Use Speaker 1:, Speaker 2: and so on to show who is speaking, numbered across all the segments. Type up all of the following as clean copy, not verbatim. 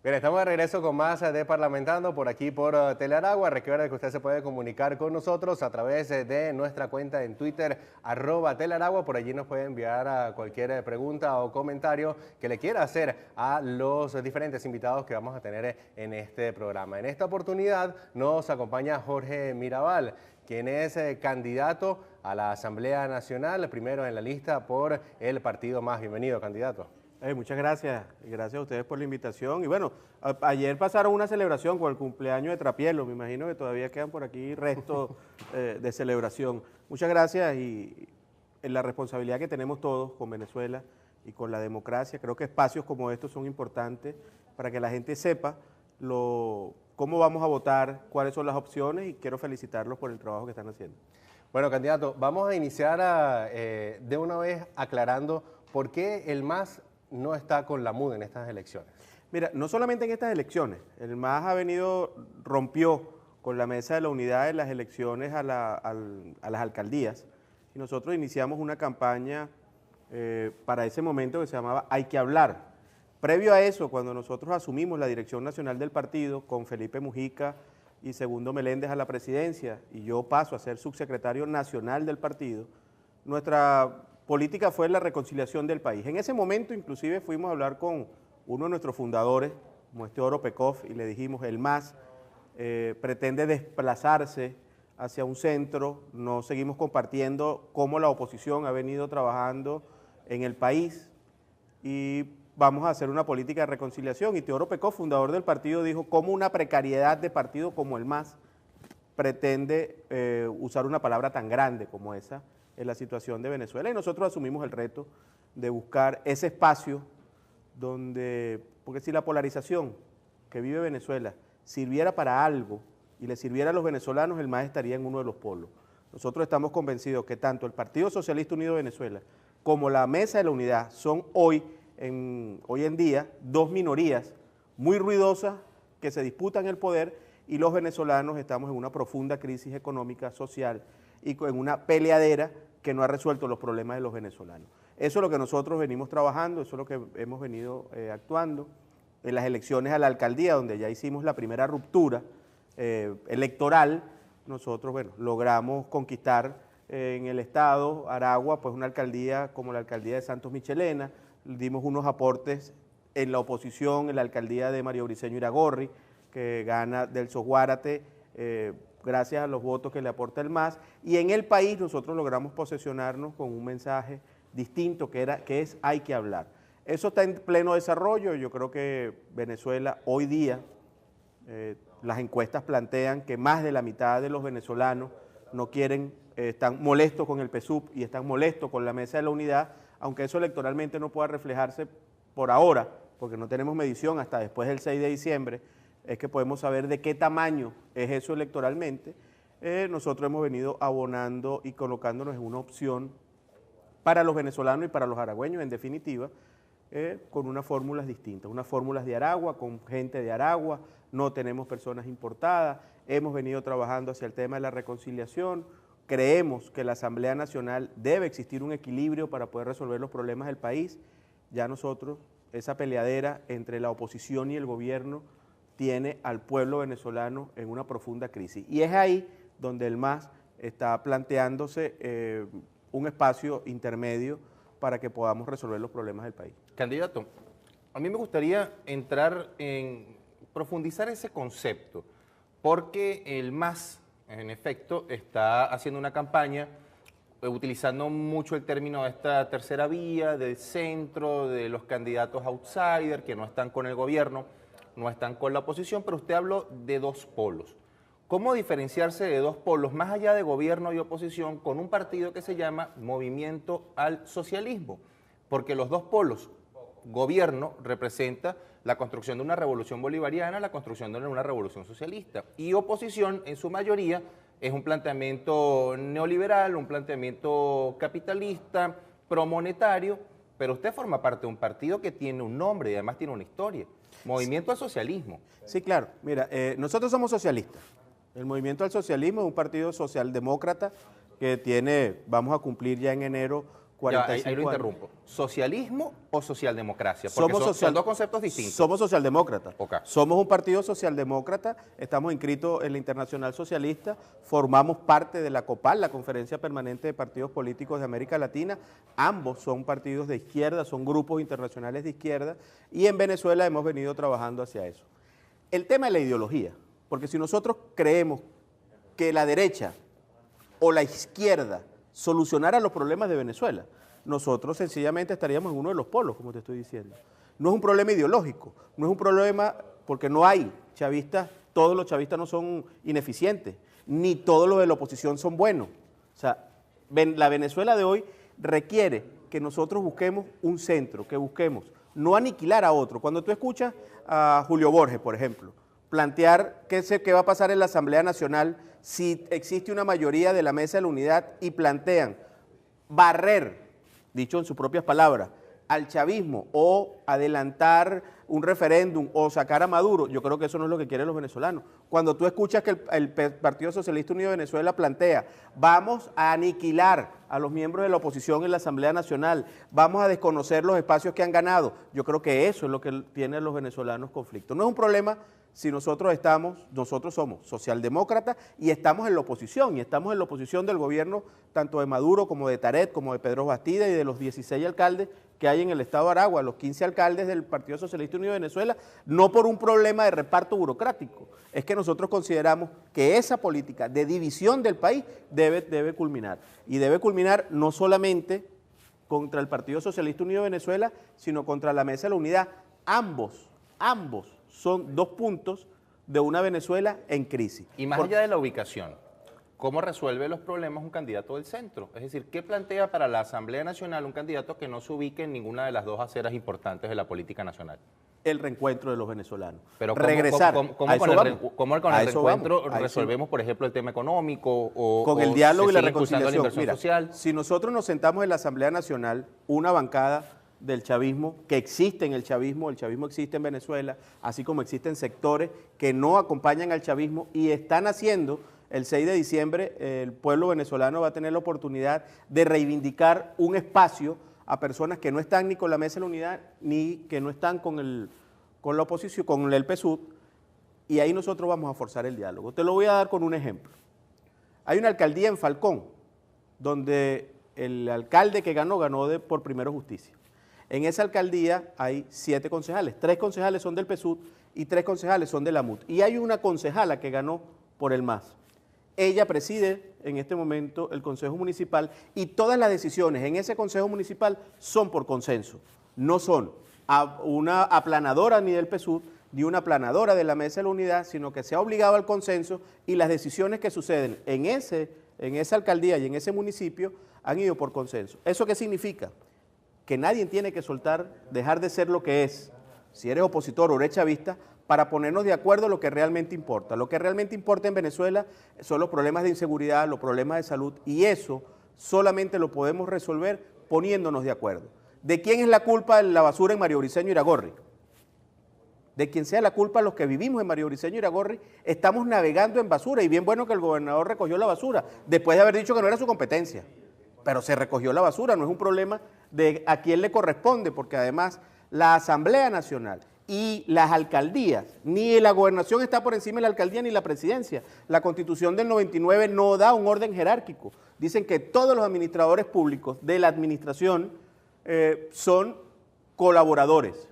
Speaker 1: Bien, estamos de regreso con más de Parlamentando por aquí por Telearagua. Recuerda que usted se puede comunicar con nosotros a través de nuestra cuenta en Twitter, @Telearagua. Por allí nos puede enviar cualquier pregunta o comentario que le quiera hacer a los diferentes invitados que vamos a tener en este programa. En esta oportunidad nos acompaña Jorge Mirabal, quien es candidato a la Asamblea Nacional, primero en la lista por el Partido MAS. Bienvenido, candidato.
Speaker 2: Muchas gracias, gracias a ustedes por la invitación. Y bueno, ayer pasaron una celebración con el cumpleaños de Trapielo, me imagino que todavía quedan por aquí restos de celebración. Muchas gracias y en la responsabilidad que tenemos todos con Venezuela y con la democracia, creo que espacios como estos son importantes para que la gente sepa cómo vamos a votar, cuáles son las opciones y quiero felicitarlos por el trabajo que están haciendo.
Speaker 1: Bueno, candidato, vamos a iniciar de una vez aclarando por qué el MAS no está con la MUD en estas elecciones.
Speaker 2: Mira, no solamente en estas elecciones, el MAS rompió con la Mesa de la Unidad en las elecciones a las alcaldías y nosotros iniciamos una campaña para ese momento que se llamaba Hay que hablar. Previo a eso, cuando nosotros asumimos la dirección nacional del partido con Felipe Mujica y Segundo Meléndez a la presidencia y yo paso a ser subsecretario nacional del partido, nuestra política fue la reconciliación del país. En ese momento, inclusive, fuimos a hablar con uno de nuestros fundadores, como Oro Pekov, y le dijimos, el MAS pretende desplazarse hacia un centro, no seguimos compartiendo cómo la oposición ha venido trabajando en el país y vamos a hacer una política de reconciliación. Y Teodoro Pekov, fundador del partido, dijo cómo una precariedad de partido como el MAS pretende usar una palabra tan grande como esa en la situación de Venezuela y nosotros asumimos el reto de buscar ese espacio donde, porque si la polarización que vive Venezuela sirviera para algo y le sirviera a los venezolanos, el MAS estaría en uno de los polos. Nosotros estamos convencidos que tanto el Partido Socialista Unido de Venezuela como la Mesa de la Unidad son hoy en día dos minorías muy ruidosas que se disputan el poder y los venezolanos estamos en una profunda crisis económica, social y en una peleadera que no ha resuelto los problemas de los venezolanos. Eso es lo que nosotros venimos trabajando, eso es lo que hemos venido actuando. En las elecciones a la alcaldía, donde ya hicimos la primera ruptura electoral, nosotros logramos conquistar en el estado Aragua pues una alcaldía como la alcaldía de Santos Michelena, dimos unos aportes en la oposición, en la alcaldía de Mario Briceño Iragorri, que gana del Soguárate, gracias a los votos que le aporta el MAS, y en el país nosotros logramos posesionarnos con un mensaje distinto que es hay que hablar. Eso está en pleno desarrollo, yo creo que Venezuela hoy día, las encuestas plantean que más de la mitad de los venezolanos no quieren, están molestos con el PSUV y están molestos con la Mesa de la Unidad, aunque eso electoralmente no pueda reflejarse por ahora, porque no tenemos medición hasta después del 6 de diciembre, es que podemos saber de qué tamaño es eso electoralmente. Nosotros hemos venido abonando y colocándonos en una opción para los venezolanos y para los aragüeños, en definitiva, con unas fórmulas distintas, unas fórmulas de Aragua, con gente de Aragua, no tenemos personas importadas, hemos venido trabajando hacia el tema de la reconciliación, creemos que la Asamblea Nacional debe existir un equilibrio para poder resolver los problemas del país, ya nosotros, esa peleadera entre la oposición y el gobierno, tiene al pueblo venezolano en una profunda crisis. Y es ahí donde el MAS está planteándose un espacio intermedio para que podamos resolver los problemas del país.
Speaker 3: Candidato, a mí me gustaría entrar en profundizar ese concepto, porque el MAS, en efecto, está haciendo una campaña utilizando mucho el término de esta tercera vía, del centro, de los candidatos outsider que no están con el gobierno, no están con la oposición, pero usted habló de dos polos. ¿Cómo diferenciarse de dos polos, más allá de gobierno y oposición, con un partido que se llama Movimiento al Socialismo? Porque los dos polos, gobierno representa la construcción de una revolución bolivariana, la construcción de una revolución socialista, y oposición, en su mayoría, es un planteamiento neoliberal, un planteamiento capitalista, promonetario, pero usted forma parte de un partido que tiene un nombre y además tiene una historia. Movimiento al Socialismo.
Speaker 2: Sí, claro. Mira, nosotros somos socialistas. El Movimiento al Socialismo es un partido socialdemócrata que tiene, vamos a cumplir ya en enero 45
Speaker 3: ahí lo
Speaker 2: años.
Speaker 3: interrumpo. ¿Socialismo o socialdemocracia? Porque son dos conceptos distintos.
Speaker 2: Somos socialdemócratas.
Speaker 3: Ok.
Speaker 2: Somos un partido socialdemócrata, estamos inscritos en la Internacional Socialista, formamos parte de la COPAL, la Conferencia Permanente de Partidos Políticos de América Latina. Ambos son partidos de izquierda, son grupos internacionales de izquierda, y en Venezuela hemos venido trabajando hacia eso. El tema de la ideología, porque si nosotros creemos que la derecha o la izquierda solucionara los problemas de Venezuela, nosotros sencillamente estaríamos en uno de los polos, como te estoy diciendo. No es un problema ideológico, no es un problema porque no hay chavistas, todos los chavistas no son ineficientes, ni todos los de la oposición son buenos. O sea, la Venezuela de hoy requiere que nosotros busquemos un centro, que busquemos no aniquilar a otro. Cuando tú escuchas a Julio Borges, por ejemplo, plantear qué va a pasar en la Asamblea Nacional si existe una mayoría de la Mesa de la Unidad y plantean barrer, dicho en sus propias palabras, al chavismo o adelantar un referéndum o sacar a Maduro, yo creo que eso no es lo que quieren los venezolanos. Cuando tú escuchas que el Partido Socialista Unido de Venezuela plantea, vamos a aniquilar a los miembros de la oposición en la Asamblea Nacional, vamos a desconocer los espacios que han ganado, yo creo que eso es lo que tienen los venezolanos conflicto. No es un problema si nosotros somos socialdemócratas y estamos en la oposición, y estamos en la oposición del gobierno tanto de Maduro como de Taret, como de Pedro Bastida y de los 16 alcaldes que hay en el estado de Aragua, los 15 alcaldes del Partido Socialista Unido de Venezuela, no por un problema de reparto burocrático, es que nosotros consideramos que esa política de división del país debe culminar, y debe culminar no solamente contra el Partido Socialista Unido de Venezuela, sino contra la Mesa de la Unidad. Ambos son dos puntos de una Venezuela en crisis.
Speaker 3: Y más allá de la ubicación, ¿cómo resuelve los problemas un candidato del centro? Es decir, ¿qué plantea para la Asamblea Nacional un candidato que no se ubique en ninguna de las dos aceras importantes de la política nacional?
Speaker 2: El reencuentro de los venezolanos.
Speaker 3: Pero
Speaker 2: regresar.
Speaker 3: ¿cómo con el reencuentro resolvemos, por ejemplo, el tema económico?
Speaker 2: Con el diálogo y la
Speaker 3: sigue impulsando
Speaker 2: reconciliación.
Speaker 3: la inversión social?
Speaker 2: Si nosotros nos sentamos en la Asamblea Nacional, una bancada del chavismo, que existe en el chavismo existe en Venezuela, así como existen sectores que no acompañan al chavismo y están haciendo, el 6 de diciembre, el pueblo venezolano va a tener la oportunidad de reivindicar un espacio a personas que no están ni con la Mesa de la Unidad, ni que no están con la oposición, con el PSUV, y ahí nosotros vamos a forzar el diálogo. Te lo voy a dar con un ejemplo. Hay una alcaldía en Falcón, donde el alcalde que ganó por Primero Justicia. En esa alcaldía hay 7 concejales, 3 concejales son del PSUV y 3 concejales son de la MUT. Y hay una concejala que ganó por el MAS. Ella preside en este momento el Consejo Municipal y todas las decisiones en ese Consejo Municipal son por consenso. No son una aplanadora ni del PSUV ni una aplanadora de la Mesa de la Unidad, sino que se ha obligado al consenso y las decisiones que suceden en esa alcaldía y en ese municipio han ido por consenso. ¿Eso qué significa? Que nadie tiene que dejar de ser lo que es, si eres opositor o eres chavista, para ponernos de acuerdo en lo que realmente importa. Lo que realmente importa en Venezuela son los problemas de inseguridad, los problemas de salud, y eso solamente lo podemos resolver poniéndonos de acuerdo. ¿De quién es la culpa de la basura en María Briceño Iragorri? De quien sea la culpa, los que vivimos en María Briceño Iragorri, estamos navegando en basura, y bien bueno que el gobernador recogió la basura, después de haber dicho que no era su competencia. Pero se recogió la basura, no es un problema de a quién le corresponde, porque además la Asamblea Nacional y las alcaldías, ni la gobernación está por encima de la alcaldía ni la presidencia. La Constitución del 99 no da un orden jerárquico. Dicen que todos los administradores públicos de la administración son colaboradores.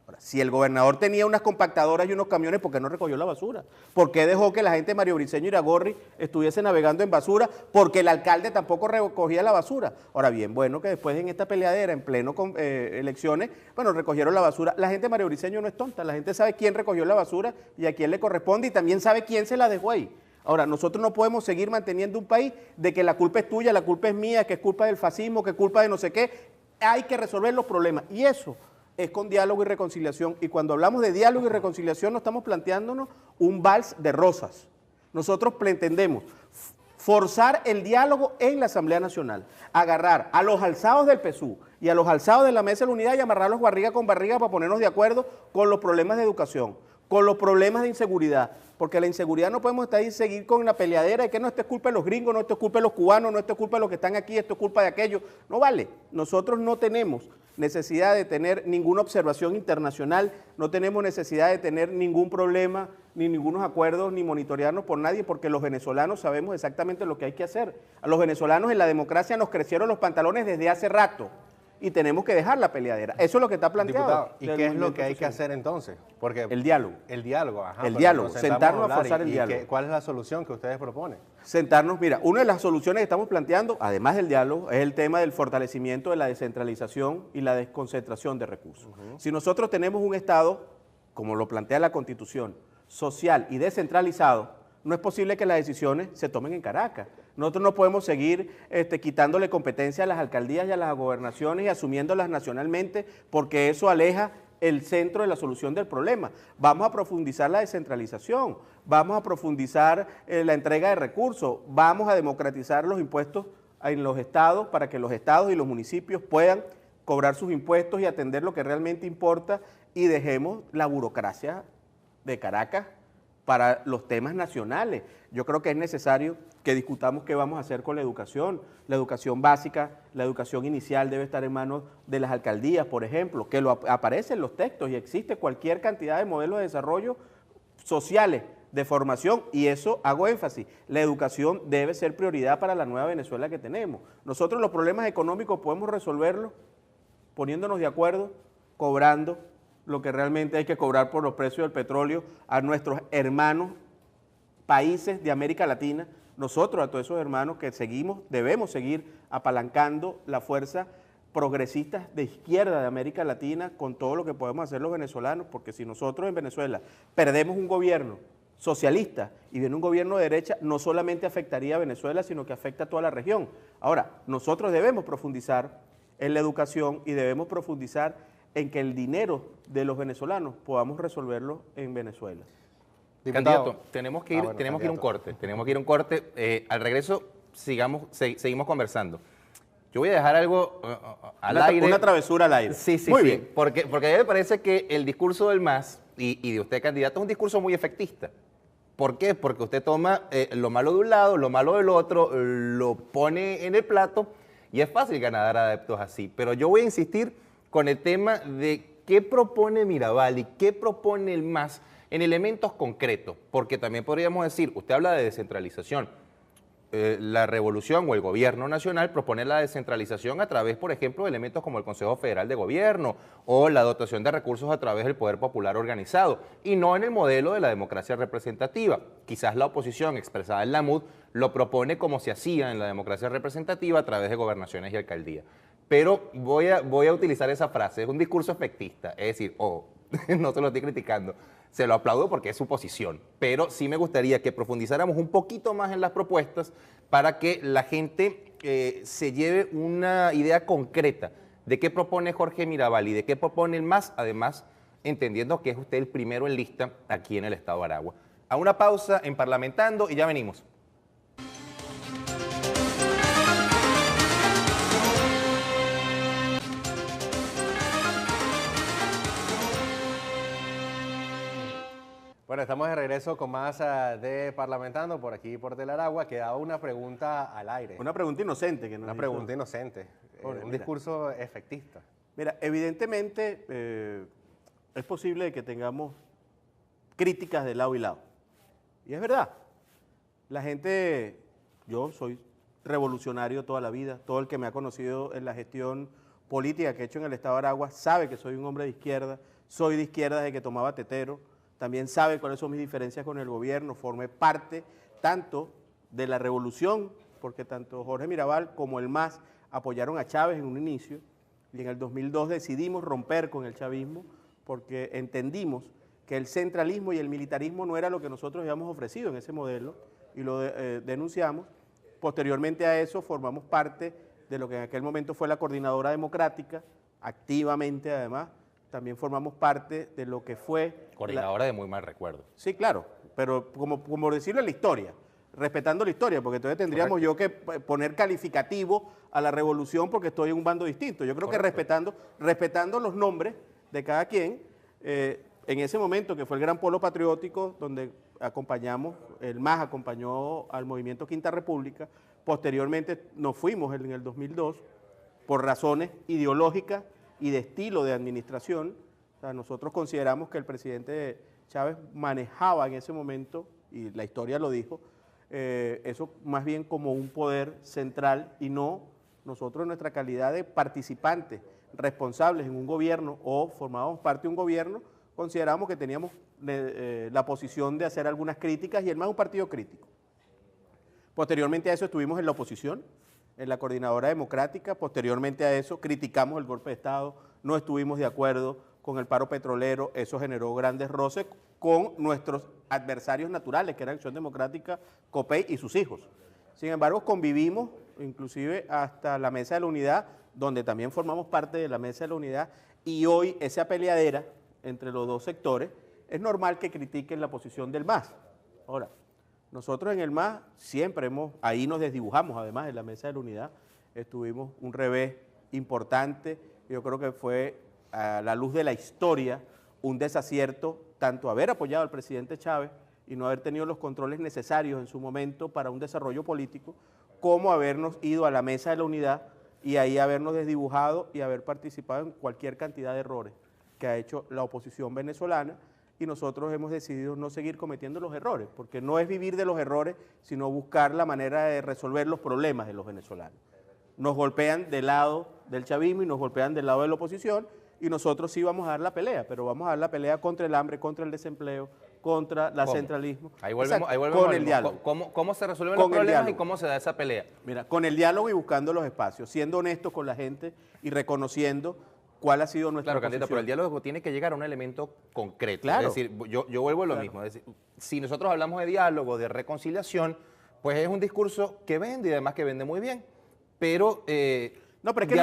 Speaker 2: Ahora, si el gobernador tenía unas compactadoras y unos camiones, ¿por qué no recogió la basura? ¿Por qué dejó que la gente de María Briceño Iragorri estuviese navegando en basura? Porque el alcalde tampoco recogía la basura. Ahora bien, bueno, que después en esta peleadera, en pleno elecciones, bueno, recogieron la basura. La gente de María Briceño no es tonta, la gente sabe quién recogió la basura y a quién le corresponde, y también sabe quién se la dejó ahí. Ahora, nosotros no podemos seguir manteniendo un país de que la culpa es tuya, la culpa es mía, que es culpa del fascismo, que es culpa de no sé qué. Hay que resolver los problemas, y eso es con diálogo y reconciliación. Y cuando hablamos de diálogo y reconciliación no estamos planteándonos un vals de rosas. Nosotros pretendemos forzar el diálogo en la Asamblea Nacional, agarrar a los alzados del PSUV y a los alzados de la Mesa de la Unidad y amarrarlos barriga con barriga para ponernos de acuerdo con los problemas de educación, con los problemas de inseguridad, porque la inseguridad no podemos estar ahí y seguir con la peleadera de que no, esto es culpa de los gringos, no, esto es culpa de los cubanos, no, esto es culpa de los que están aquí, esto es culpa de aquello. No vale, nosotros no tenemos necesidad de tener ninguna observación internacional, no tenemos necesidad de tener ningún problema, ni ningunos acuerdos, ni monitorearnos por nadie, porque los venezolanos sabemos exactamente lo que hay que hacer. A los venezolanos en la democracia nos crecieron los pantalones desde hace rato y tenemos que dejar la peleadera. Eso es lo que está planteado.
Speaker 1: Diputado, ¿y qué es lo que hay que hacer entonces? Porque
Speaker 2: el diálogo.
Speaker 1: El diálogo, ajá.
Speaker 2: El diálogo,
Speaker 1: Nos
Speaker 2: sentarnos a forzar el diálogo.
Speaker 1: ¿Cuál es la solución que ustedes proponen?
Speaker 2: Sentarnos, mira, una de las soluciones que estamos planteando, además del diálogo, es el tema del fortalecimiento de la descentralización y la desconcentración de recursos. Si nosotros tenemos un Estado, como lo plantea la Constitución, social y descentralizado, no es posible que las decisiones se tomen en Caracas. Nosotros no podemos seguir quitándole competencia a las alcaldías y a las gobernaciones y asumiéndolas nacionalmente, porque eso aleja el centro de la solución del problema. Vamos a profundizar la descentralización, vamos a profundizar la entrega de recursos, vamos a democratizar los impuestos en los estados para que los estados y los municipios puedan cobrar sus impuestos y atender lo que realmente importa, y dejemos la burocracia de Caracas para los temas nacionales. Yo creo que es necesario que discutamos qué vamos a hacer con la educación básica, la educación inicial debe estar en manos de las alcaldías, por ejemplo, que aparece en los textos y existe cualquier cantidad de modelos de desarrollo sociales, de formación, y eso hago énfasis, la educación debe ser prioridad para la nueva Venezuela que tenemos. Nosotros los problemas económicos podemos resolverlos poniéndonos de acuerdo, cobrando lo que realmente hay que cobrar por los precios del petróleo a nuestros hermanos países de América Latina, nosotros a todos esos hermanos que debemos seguir apalancando la fuerza progresistas de izquierda de América Latina con todo lo que podemos hacer los venezolanos, porque si nosotros en Venezuela perdemos un gobierno socialista y viene un gobierno de derecha, no solamente afectaría a Venezuela, sino que afecta a toda la región. Ahora, nosotros debemos profundizar en la educación y debemos profundizar en que el dinero de los venezolanos podamos resolverlo en Venezuela.
Speaker 3: Candidato, tenemos que ir a un corte. Al regreso seguimos conversando. Yo voy a dejar algo al aire.
Speaker 2: Una travesura al aire.
Speaker 3: Sí,
Speaker 2: muy bien.
Speaker 3: Porque a mí me parece que el discurso del MAS y de usted, candidato, es un discurso muy efectista. ¿Por qué? Porque usted toma lo malo de un lado, lo malo del otro, lo pone en el plato y es fácil ganar adeptos así. Pero yo voy a insistir con el tema de qué propone Mirabal y qué propone el MAS en elementos concretos, porque también podríamos decir, usted habla de descentralización, la revolución o el gobierno nacional propone la descentralización a través, por ejemplo, de elementos como el Consejo Federal de Gobierno o la dotación de recursos a través del Poder Popular organizado, y no en el modelo de la democracia representativa. Quizás la oposición expresada en la MUD lo propone como se hacía en la democracia representativa a través de gobernaciones y alcaldías. Pero voy a utilizar esa frase, es un discurso efectista, es decir, no se lo estoy criticando, se lo aplaudo porque es su posición, pero sí me gustaría que profundizáramos un poquito más en las propuestas para que la gente se lleve una idea concreta de qué propone Jorge Mirabal y de qué propone el MAS, además entendiendo que es usted el primero en lista aquí en el estado de Aragua. A una pausa en Parlamentando y ya venimos.
Speaker 1: Bueno, estamos de regreso con más de Parlamentando por aquí por Telaragua. Quedaba una pregunta al aire.
Speaker 2: Una pregunta inocente.
Speaker 1: Una pregunta inocente. Un discurso efectista.
Speaker 2: Mira, evidentemente es posible que tengamos críticas de lado y lado. Y es verdad. La gente, yo soy revolucionario toda la vida. Todo el que me ha conocido en la gestión política que he hecho en el estado de Aragua sabe que soy un hombre de izquierda. Soy de izquierda desde que tomaba tetero. También sabe cuáles son mis diferencias con el gobierno, formé parte tanto de la revolución, porque tanto Jorge Mirabal como el MAS apoyaron a Chávez en un inicio, y en el 2002 decidimos romper con el chavismo, porque entendimos que el centralismo y el militarismo no era lo que nosotros habíamos ofrecido en ese modelo, y lo denunciamos. Posteriormente a eso formamos parte de lo que en aquel momento fue la Coordinadora Democrática, activamente además. También formamos parte de lo que fue...
Speaker 3: Coordinadora de muy mal recuerdo.
Speaker 2: Sí, claro, pero como decirlo en la historia, respetando la historia, porque entonces tendríamos yo que poner calificativo a la revolución porque estoy en un bando distinto. Yo creo que respetando los nombres de cada quien, en ese momento, que fue el gran polo patriótico, donde acompañamos, el MAS acompañó al movimiento Quinta República, posteriormente nos fuimos en el 2002 por razones ideológicas y de estilo de administración. O sea, nosotros consideramos que el presidente Chávez manejaba en ese momento, y la historia lo dijo, eso más bien como un poder central y no nosotros en nuestra calidad de participantes responsables en un gobierno o formábamos parte de un gobierno, consideramos que teníamos la posición de hacer algunas críticas y el MAS un partido crítico. Posteriormente a eso estuvimos en la oposición, en la Coordinadora Democrática, posteriormente a eso criticamos el golpe de Estado, no estuvimos de acuerdo con el paro petrolero, eso generó grandes roces con nuestros adversarios naturales, que era Acción Democrática, COPEI y sus hijos. Sin embargo, convivimos, inclusive hasta la Mesa de la Unidad, donde también formamos parte de la Mesa de la Unidad, y hoy esa peleadera entre los dos sectores, es normal que critiquen la posición del MAS. Ahora, nosotros en el MAS siempre ahí nos desdibujamos, además en la Mesa de la Unidad, estuvimos un revés importante, yo creo que fue a la luz de la historia un desacierto, tanto haber apoyado al presidente Chávez y no haber tenido los controles necesarios en su momento para un desarrollo político, como habernos ido a la Mesa de la Unidad y ahí habernos desdibujado y haber participado en cualquier cantidad de errores que ha hecho la oposición venezolana, y nosotros hemos decidido no seguir cometiendo los errores, porque no es vivir de los errores, sino buscar la manera de resolver los problemas de los venezolanos. Nos golpean del lado del chavismo y nos golpean del lado de la oposición, y nosotros sí vamos a dar la pelea, pero vamos a dar la pelea contra el hambre, contra el desempleo, contra el centralismo.
Speaker 3: Ahí volvemos,
Speaker 2: Exacto,
Speaker 3: ahí volvemos
Speaker 2: con el diálogo.
Speaker 3: ¿Cómo se resuelven
Speaker 2: Con
Speaker 3: los
Speaker 2: el
Speaker 3: problemas y
Speaker 2: diálogo.
Speaker 3: cómo se da esa pelea?
Speaker 2: Mira, con el diálogo y buscando los espacios, siendo honestos con la gente y reconociendo cuál ha sido nuestra
Speaker 3: Claro, Candida,
Speaker 2: posición.
Speaker 3: pero el diálogo tiene que llegar a un elemento concreto.
Speaker 2: Claro.
Speaker 3: Es decir, yo vuelvo a lo mismo. Es decir, si nosotros hablamos de diálogo, de reconciliación, pues es un discurso que vende y además que vende muy bien. Pero,
Speaker 2: No, pero es que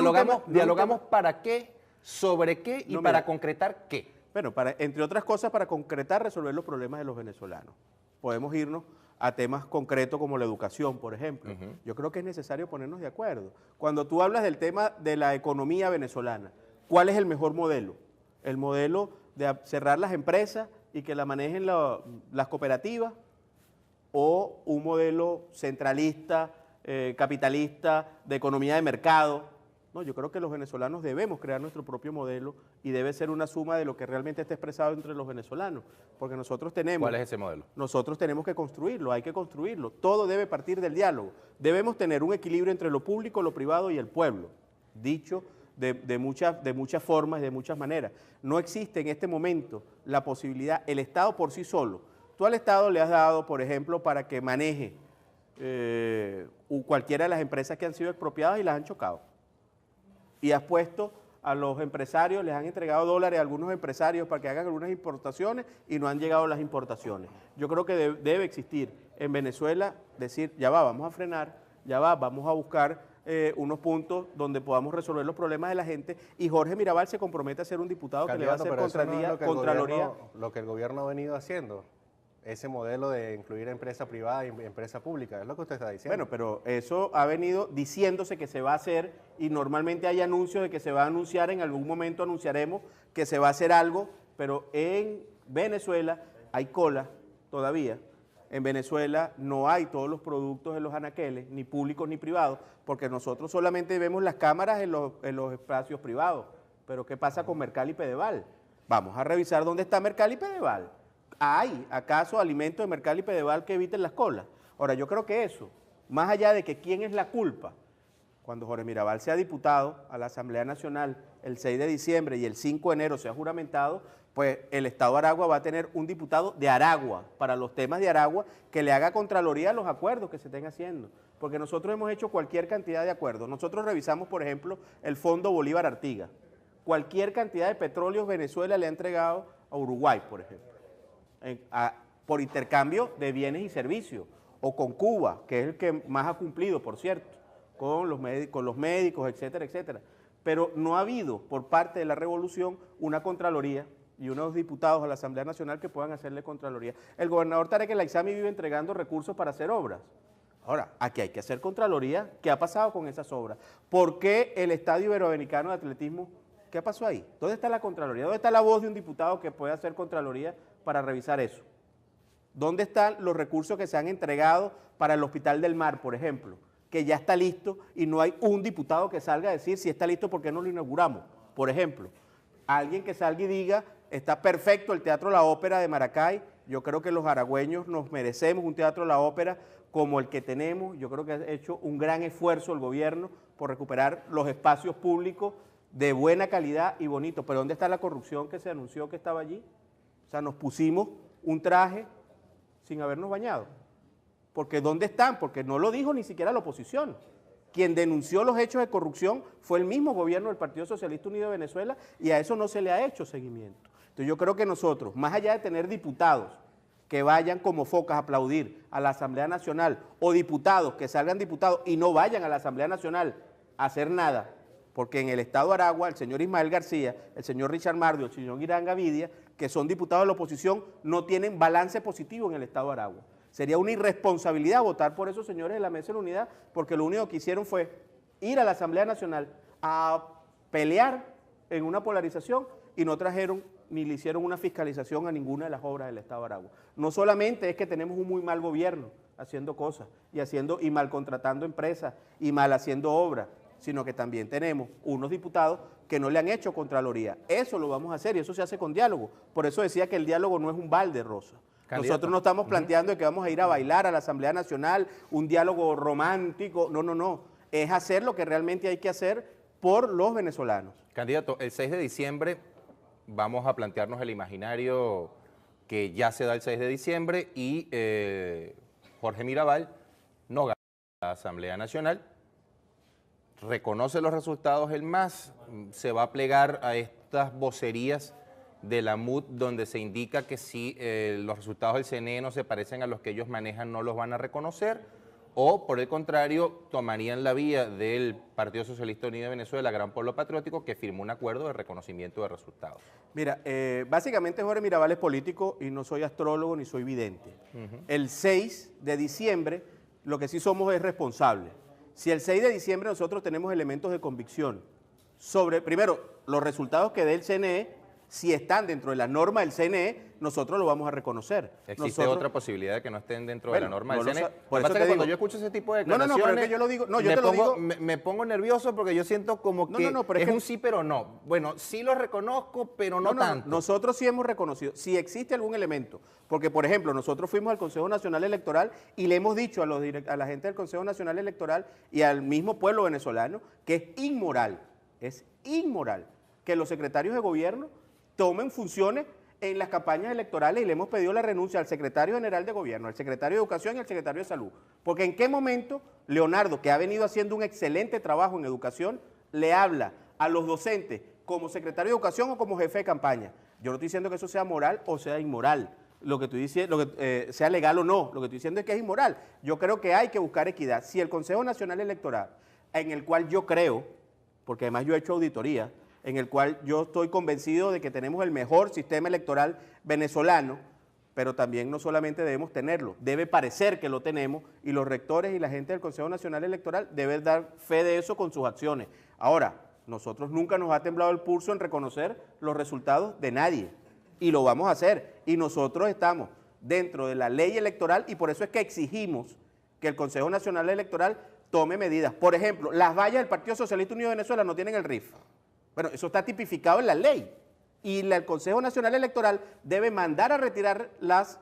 Speaker 3: dialogamos para qué, sobre qué y
Speaker 2: No,
Speaker 3: para
Speaker 2: mira.
Speaker 3: concretar qué.
Speaker 2: Bueno, entre otras cosas, para concretar, resolver los problemas de los venezolanos. Podemos irnos a temas concretos como la educación, por ejemplo. Yo creo que es necesario ponernos de acuerdo. Cuando tú hablas del tema de la economía venezolana, ¿cuál es el mejor modelo? ¿El modelo de cerrar las empresas y que la manejen las cooperativas? ¿O un modelo centralista, capitalista, de economía de mercado? No, yo creo que los venezolanos debemos crear nuestro propio modelo y debe ser una suma de lo que realmente está expresado entre los venezolanos, porque nosotros tenemos...
Speaker 3: ¿Cuál es ese modelo?
Speaker 2: Nosotros tenemos que construirlo, hay que construirlo. Todo debe partir del diálogo. Debemos tener un equilibrio entre lo público, lo privado y el pueblo, dicho de muchas formas y de muchas maneras. No existe en este momento la posibilidad, el Estado por sí solo. Tú al Estado le has dado, por ejemplo, para que maneje cualquiera de las empresas que han sido expropiadas y las han chocado. Y has puesto a los empresarios, les han entregado dólares a algunos empresarios para que hagan algunas importaciones y no han llegado las importaciones. Yo creo que debe existir en Venezuela decir, ya va, vamos a frenar, ya va, vamos a buscar unos puntos donde podamos resolver los problemas de la gente, y Jorge Mirabal se compromete a ser un diputado que le va a hacer Contraloría.
Speaker 1: Lo que el gobierno ha venido haciendo, ese modelo de incluir empresa privada y empresa pública, es lo que usted está diciendo.
Speaker 2: Bueno, pero eso ha venido diciéndose que se va a hacer, y normalmente hay anuncios de que se va a anunciar, en algún momento anunciaremos que se va a hacer algo, pero en Venezuela hay cola todavía. En Venezuela no hay todos los productos en los anaqueles, ni públicos ni privados, porque nosotros solamente vemos las cámaras en los espacios privados. Pero ¿qué pasa con Mercal y Pedeval? Vamos a revisar dónde está Mercal y Pedeval. ¿Hay acaso alimentos de Mercal y Pedeval que eviten las colas? Ahora, yo creo que eso, más allá de que quién es la culpa, cuando Jorge Mirabal sea diputado a la Asamblea Nacional el 6 de diciembre y el 5 de enero sea juramentado, pues el Estado de Aragua va a tener un diputado de Aragua para los temas de Aragua que le haga contraloría a los acuerdos que se estén haciendo. Porque nosotros hemos hecho cualquier cantidad de acuerdos. Nosotros revisamos, por ejemplo, el Fondo Bolívar Artigas. Cualquier cantidad de petróleos Venezuela le ha entregado a Uruguay, por ejemplo, por intercambio de bienes y servicios, o con Cuba, que es el que más ha cumplido, por cierto, con los médicos, etcétera, etcétera. Pero no ha habido por parte de la revolución una contraloría y unos diputados a la Asamblea Nacional que puedan hacerle contraloría. El gobernador Tarek El Aizami vive entregando recursos para hacer obras. Ahora, aquí hay que hacer contraloría. ¿Qué ha pasado con esas obras? ¿Por qué el Estadio Iberoamericano de Atletismo, ¿Qué pasó ahí? ¿Dónde está la Contraloría? ¿Dónde está la voz de un diputado que puede hacer Contraloría para revisar eso? ¿Dónde están los recursos que se han entregado para el Hospital del Mar, por ejemplo? Que ya está listo y no hay un diputado que salga a decir si está listo, ¿por qué no lo inauguramos? Por ejemplo, alguien que salga y diga, está perfecto el Teatro La Ópera de Maracay. Yo creo que los aragüeños nos merecemos un Teatro La Ópera como el que tenemos. Yo creo que ha hecho un gran esfuerzo el gobierno por recuperar los espacios públicos de buena calidad y bonito. Pero ¿dónde está la corrupción que se anunció que estaba allí? O sea, nos pusimos un traje sin habernos bañado. Porque ¿dónde están? Porque no lo dijo ni siquiera la oposición. Quien denunció los hechos de corrupción fue el mismo gobierno del Partido Socialista Unido de Venezuela y a eso no se le ha hecho seguimiento. Entonces yo creo que nosotros, más allá de tener diputados que vayan como focas a aplaudir a la Asamblea Nacional o diputados que salgan diputados y no vayan a la Asamblea Nacional a hacer nada, porque en el Estado de Aragua el señor Ismael García, el señor Richard Mardio, el señor Irán Gavidia, que son diputados de la oposición, no tienen balance positivo en el Estado de Aragua. Sería una irresponsabilidad votar por esos señores de la Mesa de la Unidad, porque lo único que hicieron fue ir a la Asamblea Nacional a pelear en una polarización y no trajeron ni le hicieron una fiscalización a ninguna de las obras del Estado de Aragua. No solamente es que tenemos un muy mal gobierno haciendo cosas y mal contratando empresas y mal haciendo obras, sino que también tenemos unos diputados que no le han hecho Contraloría. Eso lo vamos a hacer y eso se hace con diálogo. Por eso decía que el diálogo no es un balde, Rosa.
Speaker 3: Candidato.
Speaker 2: Nosotros no estamos planteando de que vamos a ir a bailar a la Asamblea Nacional, un diálogo romántico, no. Es hacer lo que realmente hay que hacer por los venezolanos.
Speaker 3: Candidato, el 6 de diciembre vamos a plantearnos el imaginario que ya se da el 6 de diciembre y Jorge Mirabal no gana la Asamblea Nacional, reconoce los resultados el MAS, se va a plegar a estas vocerías de la MUD donde se indica que si los resultados del CNE no se parecen a los que ellos manejan no los van a reconocer, o por el contrario tomarían la vía del Partido Socialista Unido de Venezuela, Gran Pueblo Patriótico, que firmó un acuerdo de reconocimiento de resultados.
Speaker 2: Mira, básicamente Jorge Mirabal es político y no soy astrólogo ni soy vidente. El 6 de diciembre lo que sí somos es responsables. Si el 6 de diciembre nosotros tenemos elementos de convicción sobre, primero, los resultados que dé el CNE, si están dentro de la norma del CNE, nosotros lo vamos a reconocer.
Speaker 3: ¿Existe otra posibilidad de que no estén dentro de la norma del CNE?
Speaker 2: Por
Speaker 3: Lo que pasa
Speaker 2: eso
Speaker 3: es que cuando
Speaker 2: digo,
Speaker 3: yo escucho ese tipo de declaraciones,
Speaker 2: pero es que yo lo digo, yo te lo digo.
Speaker 3: Me pongo nervioso porque yo siento como que
Speaker 2: pero
Speaker 3: es un sí pero no. Bueno, sí lo reconozco, pero no tanto.
Speaker 2: Nosotros sí hemos reconocido, si existe algún elemento, porque por ejemplo, nosotros fuimos al Consejo Nacional Electoral y le hemos dicho a la gente del Consejo Nacional Electoral y al mismo pueblo venezolano que es inmoral que los secretarios de gobierno tomen funciones en las campañas electorales y le hemos pedido la renuncia al secretario general de gobierno, al secretario de Educación y al secretario de Salud. Porque en qué momento Leonardo, que ha venido haciendo un excelente trabajo en educación, le habla a los docentes como secretario de Educación o como jefe de campaña. Yo no estoy diciendo que eso sea moral o sea inmoral, lo que estoy diciendo, sea legal o no, lo que estoy diciendo es que es inmoral. Yo creo que hay que buscar equidad. Si el Consejo Nacional Electoral, en el cual yo creo, porque además yo he hecho auditoría, en el cual yo estoy convencido de que tenemos el mejor sistema electoral venezolano, pero también no solamente debemos tenerlo, debe parecer que lo tenemos y los rectores y la gente del Consejo Nacional Electoral deben dar fe de eso con sus acciones. Ahora, nosotros nunca nos ha temblado el pulso en reconocer los resultados de nadie y lo vamos a hacer y nosotros estamos dentro de la ley electoral y por eso es que exigimos que el Consejo Nacional Electoral tome medidas. Por ejemplo, las vallas del Partido Socialista Unido de Venezuela no tienen el RIF. Bueno, eso está tipificado en la ley y el Consejo Nacional Electoral debe mandar a retirar las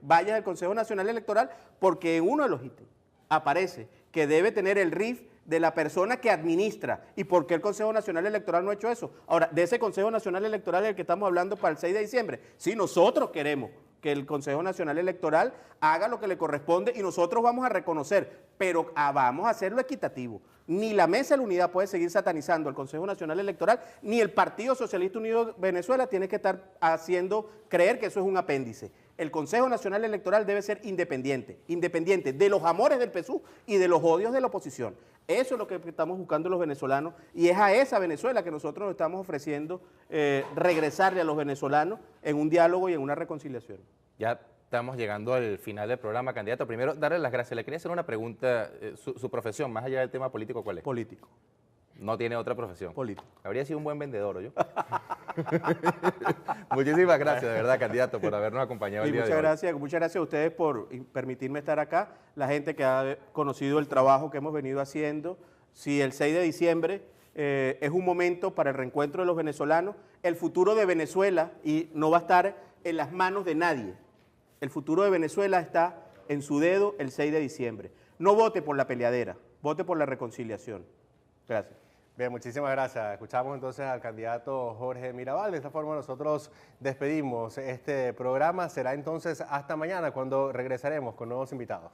Speaker 2: vallas del Consejo Nacional Electoral porque en uno de los ítems aparece que debe tener el RIF de la persona que administra. ¿Y por qué el Consejo Nacional Electoral no ha hecho eso? Ahora, de ese Consejo Nacional Electoral del que estamos hablando para el 6 de diciembre, sí, nosotros queremos que el Consejo Nacional Electoral haga lo que le corresponde y nosotros vamos a reconocer, pero vamos a hacerlo equitativo. Ni la Mesa de la Unidad puede seguir satanizando al Consejo Nacional Electoral, ni el Partido Socialista Unido de Venezuela tiene que estar haciendo creer que eso es un apéndice. El Consejo Nacional Electoral debe ser independiente de los amores del PSUV y de los odios de la oposición. Eso es lo que estamos buscando los venezolanos y es a esa Venezuela que nosotros nos estamos ofreciendo regresarle a los venezolanos en un diálogo y en una reconciliación.
Speaker 3: Ya estamos llegando al final del programa, candidato. Primero, darle las gracias. Le quería hacer una pregunta. Su profesión, más allá del tema político, ¿cuál es?
Speaker 2: Político.
Speaker 3: No tiene otra profesión.
Speaker 2: Político.
Speaker 3: Habría sido un buen vendedor, ¿oyó? Muchísimas gracias, de verdad, candidato, por habernos acompañado
Speaker 2: Y
Speaker 3: el día de hoy.
Speaker 2: muchas gracias a ustedes por permitirme estar acá, la gente que ha conocido el trabajo que hemos venido haciendo. Si el 6 de diciembre es un momento para el reencuentro de los venezolanos, el futuro de Venezuela y no va a estar en las manos de nadie. El futuro de Venezuela está en su dedo el 6 de diciembre. No vote por la peleadera, vote por la reconciliación. Gracias.
Speaker 1: Bien, muchísimas gracias. Escuchamos entonces al candidato Jorge Mirabal. De esta forma nosotros despedimos este programa. Será entonces hasta mañana cuando regresaremos con nuevos invitados.